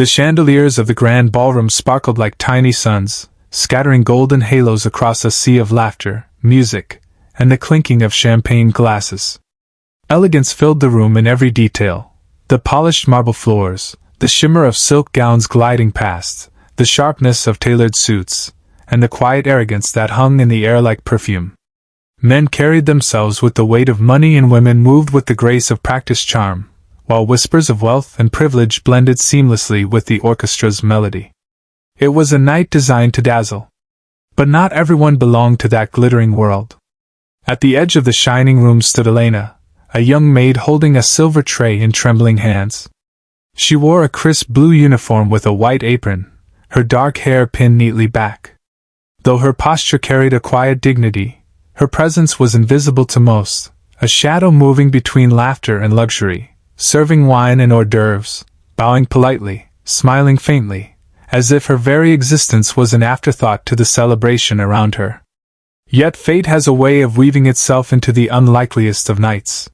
The chandeliers of the grand ballroom sparkled like tiny suns, scattering golden halos across a sea of laughter, music, and the clinking of champagne glasses. Elegance filled the room in every detail. The polished marble floors, the shimmer of silk gowns gliding past, the sharpness of tailored suits, and the quiet arrogance that hung in the air like perfume. Men carried themselves with the weight of money and women moved with the grace of practiced charm, while whispers of wealth and privilege blended seamlessly with the orchestra's melody. It was a night designed to dazzle. But not everyone belonged to that glittering world. At the edge of the shining room stood Elena, a young maid holding a silver tray in trembling hands. She wore a crisp blue uniform with a white apron, her dark hair pinned neatly back. Though her posture carried a quiet dignity, her presence was invisible to most, a shadow moving between laughter and luxury, serving wine and hors d'oeuvres, bowing politely, smiling faintly, as if her very existence was an afterthought to the celebration around her. Yet fate has a way of weaving itself into the unlikeliest of nights.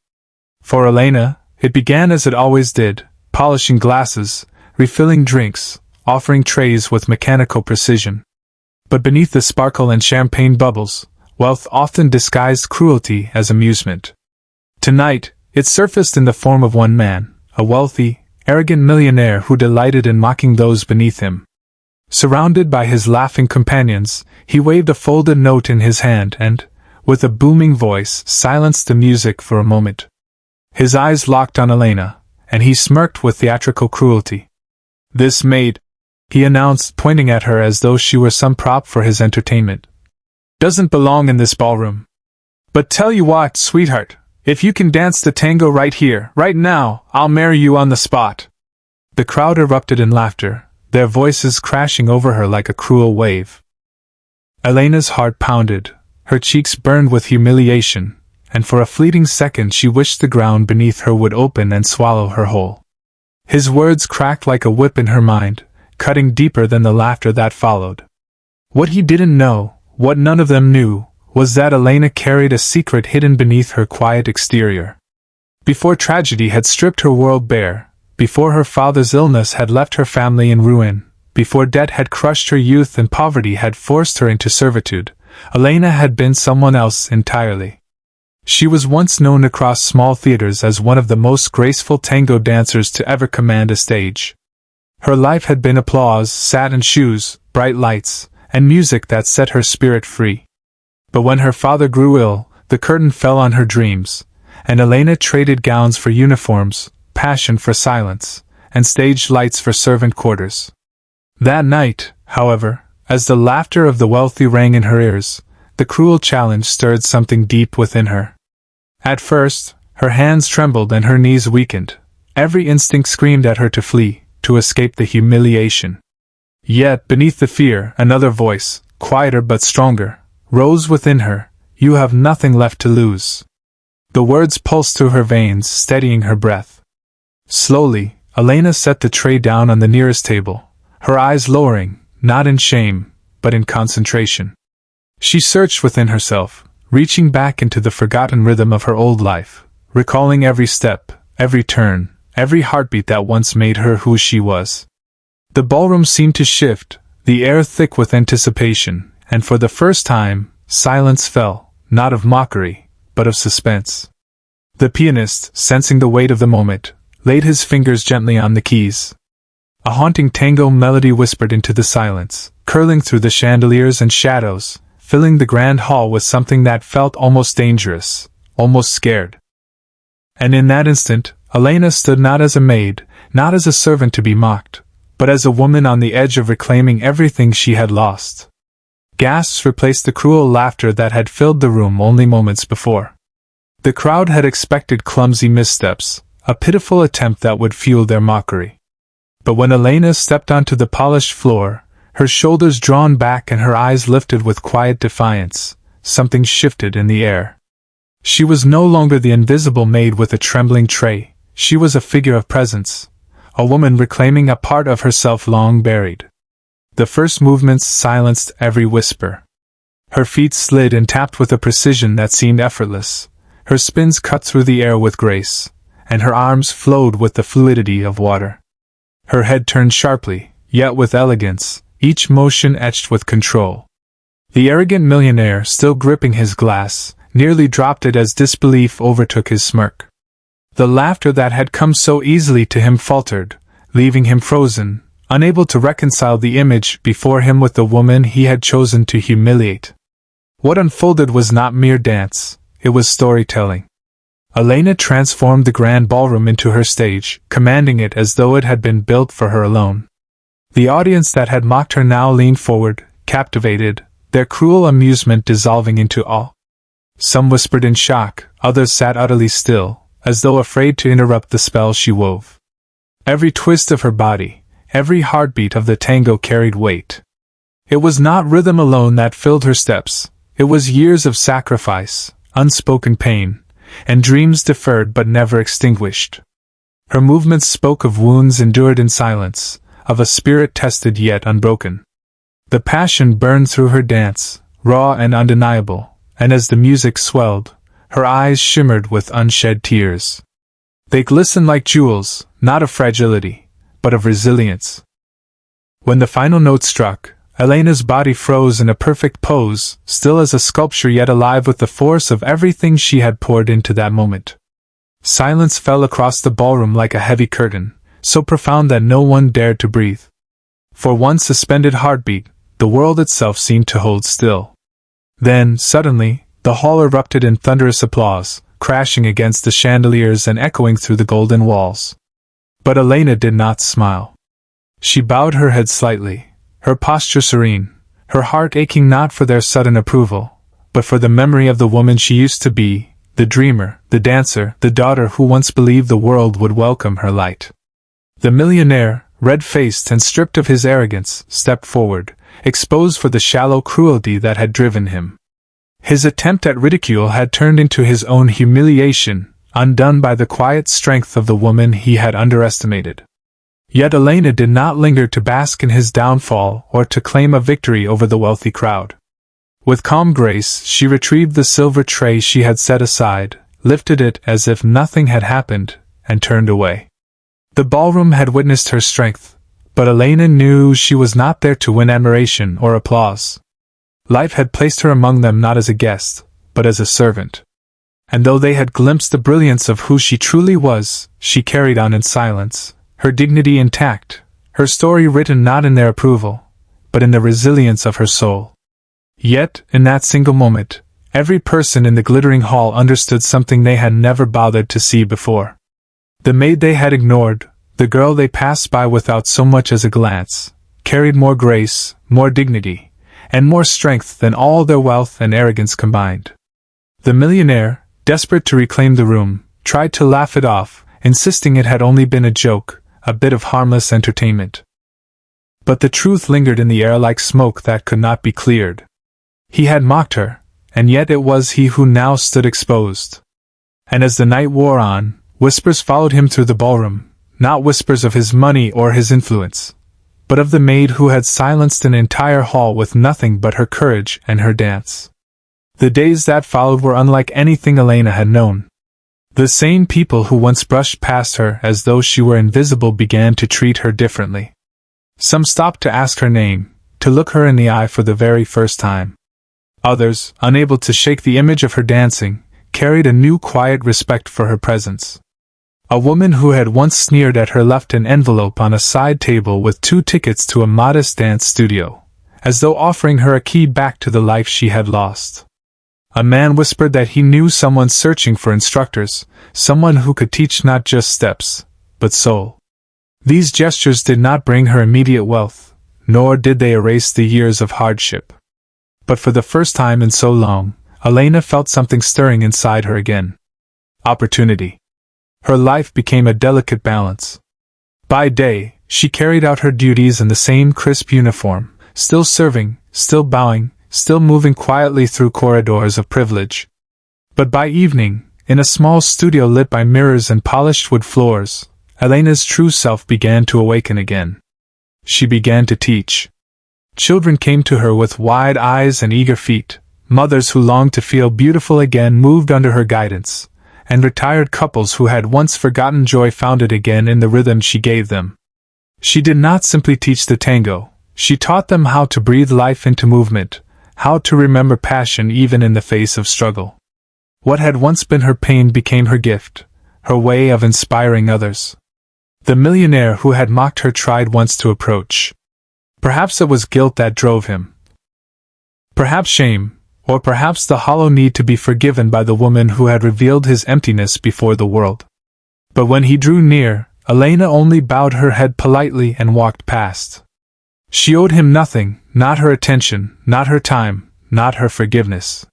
For Elena, it began as it always did, polishing glasses, refilling drinks, offering trays with mechanical precision. But beneath the sparkle and champagne bubbles, wealth often disguised cruelty as amusement. Tonight, it surfaced in the form of one man, a wealthy, arrogant millionaire who delighted in mocking those beneath him. Surrounded by his laughing companions, he waved a folded note in his hand and, with a booming voice, silenced the music for a moment. His eyes locked on Elena, and he smirked with theatrical cruelty. "This maid," he announced, pointing at her as though she were some prop for his entertainment, "doesn't belong in this ballroom. But tell you what, sweetheart, if you can dance the tango right here, right now, I'll marry you on the spot." The crowd erupted in laughter, their voices crashing over her like a cruel wave. Elena's heart pounded, her cheeks burned with humiliation, and for a fleeting second she wished the ground beneath her would open and swallow her whole. His words cracked like a whip in her mind, cutting deeper than the laughter that followed. What he didn't know, what none of them knew, was that Elena carried a secret hidden beneath her quiet exterior. Before tragedy had stripped her world bare, before her father's illness had left her family in ruin, before debt had crushed her youth and poverty had forced her into servitude, Elena had been someone else entirely. She was once known across small theaters as one of the most graceful tango dancers to ever command a stage. Her life had been applause, satin shoes, bright lights, and music that set her spirit free. But when her father grew ill, the curtain fell on her dreams, and Elena traded gowns for uniforms, passion for silence, and stage lights for servant quarters. That night, however, as the laughter of the wealthy rang in her ears, the cruel challenge stirred something deep within her. At first, her hands trembled and her knees weakened. Every instinct screamed at her to flee, to escape the humiliation. Yet, beneath the fear, another voice, quieter but stronger, rose within her. "You have nothing left to lose." The words pulsed through her veins, steadying her breath. Slowly, Elena set the tray down on the nearest table, her eyes lowering, not in shame, but in concentration. She searched within herself, reaching back into the forgotten rhythm of her old life, recalling every step, every turn, every heartbeat that once made her who she was. The ballroom seemed to shift, the air thick with anticipation, and for the first time, silence fell, not of mockery, but of suspense. The pianist, sensing the weight of the moment, laid his fingers gently on the keys. A haunting tango melody whispered into the silence, curling through the chandeliers and shadows, filling the grand hall with something that felt almost dangerous, almost scared. And in that instant, Elena stood not as a maid, not as a servant to be mocked, but as a woman on the edge of reclaiming everything she had lost. Gasps replaced the cruel laughter that had filled the room only moments before. The crowd had expected clumsy missteps, a pitiful attempt that would fuel their mockery. But when Elena stepped onto the polished floor, her shoulders drawn back and her eyes lifted with quiet defiance, something shifted in the air. She was no longer the invisible maid with a trembling tray, she was a figure of presence, a woman reclaiming a part of herself long buried. The first movements silenced every whisper. Her feet slid and tapped with a precision that seemed effortless, her spins cut through the air with grace, and her arms flowed with the fluidity of water. Her head turned sharply, yet with elegance, each motion etched with control. The arrogant millionaire, still gripping his glass, nearly dropped it as disbelief overtook his smirk. The laughter that had come so easily to him faltered, leaving him frozen, unable to reconcile the image before him with the woman he had chosen to humiliate. What unfolded was not mere dance, it was storytelling. Elena transformed the grand ballroom into her stage, commanding it as though it had been built for her alone. The audience that had mocked her now leaned forward, captivated, their cruel amusement dissolving into awe. Some whispered in shock, others sat utterly still, as though afraid to interrupt the spell she wove. Every twist of her body, every heartbeat of the tango carried weight. It was not rhythm alone that filled her steps, it was years of sacrifice, unspoken pain, and dreams deferred but never extinguished. Her movements spoke of wounds endured in silence, of a spirit tested yet unbroken. The passion burned through her dance, raw and undeniable, and as the music swelled, her eyes shimmered with unshed tears. They glistened like jewels, not of fragility, but of resilience. When the final note struck, Elena's body froze in a perfect pose, still as a sculpture yet alive with the force of everything she had poured into that moment. Silence fell across the ballroom like a heavy curtain, so profound that no one dared to breathe. For one suspended heartbeat, the world itself seemed to hold still. Then, suddenly, the hall erupted in thunderous applause, crashing against the chandeliers and echoing through the golden walls. But Elena did not smile. She bowed her head slightly, her posture serene, her heart aching not for their sudden approval, but for the memory of the woman she used to be, the dreamer, the dancer, the daughter who once believed the world would welcome her light. The millionaire, red-faced and stripped of his arrogance, stepped forward, exposed for the shallow cruelty that had driven him. His attempt at ridicule had turned into his own humiliation, undone by the quiet strength of the woman he had underestimated. Yet Elena did not linger to bask in his downfall or to claim a victory over the wealthy crowd. With calm grace, she retrieved the silver tray she had set aside, lifted it as if nothing had happened, and turned away. The ballroom had witnessed her strength, but Elena knew she was not there to win admiration or applause. Life had placed her among them not as a guest, but as a servant. And though they had glimpsed the brilliance of who she truly was, she carried on in silence, her dignity intact, her story written not in their approval, but in the resilience of her soul. Yet, in that single moment, every person in the glittering hall understood something they had never bothered to see before. The maid they had ignored, the girl they passed by without so much as a glance, carried more grace, more dignity, and more strength than all their wealth and arrogance combined. The millionaire, desperate to reclaim the room, tried to laugh it off, insisting it had only been a joke, a bit of harmless entertainment. But the truth lingered in the air like smoke that could not be cleared. He had mocked her, and yet it was he who now stood exposed. And as the night wore on, whispers followed him through the ballroom, not whispers of his money or his influence, but of the maid who had silenced an entire hall with nothing but her courage and her dance. The days that followed were unlike anything Elena had known. The same people who once brushed past her as though she were invisible began to treat her differently. Some stopped to ask her name, to look her in the eye for the very first time. Others, unable to shake the image of her dancing, carried a new quiet respect for her presence. A woman who had once sneered at her left an envelope on a side table with 2 tickets to a modest dance studio, as though offering her a key back to the life she had lost. A man whispered that he knew someone searching for instructors, someone who could teach not just steps, but soul. These gestures did not bring her immediate wealth, nor did they erase the years of hardship. But for the first time in so long, Elena felt something stirring inside her again. Opportunity. Her life became a delicate balance. By day, she carried out her duties in the same crisp uniform, still serving, still bowing, still moving quietly through corridors of privilege. But by evening, in a small studio lit by mirrors and polished wood floors, Elena's true self began to awaken again. She began to teach. Children came to her with wide eyes and eager feet, mothers who longed to feel beautiful again moved under her guidance, and retired couples who had once forgotten joy found it again in the rhythm she gave them. She did not simply teach the tango, she taught them how to breathe life into movement, how to remember passion even in the face of struggle. What had once been her pain became her gift, her way of inspiring others. The millionaire who had mocked her tried once to approach. Perhaps it was guilt that drove him. Perhaps shame, or perhaps the hollow need to be forgiven by the woman who had revealed his emptiness before the world. But when he drew near, Elena only bowed her head politely and walked past. She owed him nothing, not her attention, not her time, not her forgiveness.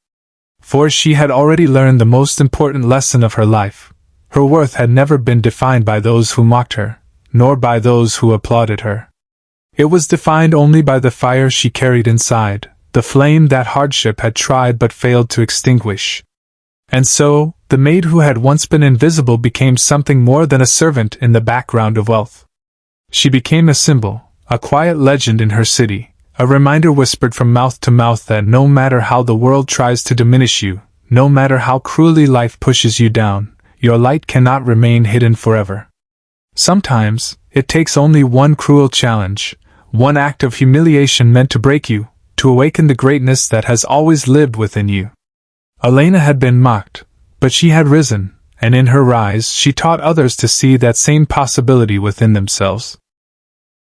For she had already learned the most important lesson of her life. Her worth had never been defined by those who mocked her, nor by those who applauded her. It was defined only by the fire she carried inside, the flame that hardship had tried but failed to extinguish. And so, the maid who had once been invisible became something more than a servant in the background of wealth. She became a symbol, a quiet legend in her city, a reminder whispered from mouth to mouth that no matter how the world tries to diminish you, no matter how cruelly life pushes you down, your light cannot remain hidden forever. Sometimes, it takes only one cruel challenge, one act of humiliation meant to break you, to awaken the greatness that has always lived within you. Elena had been mocked, but she had risen, and in her rise she taught others to see that same possibility within themselves.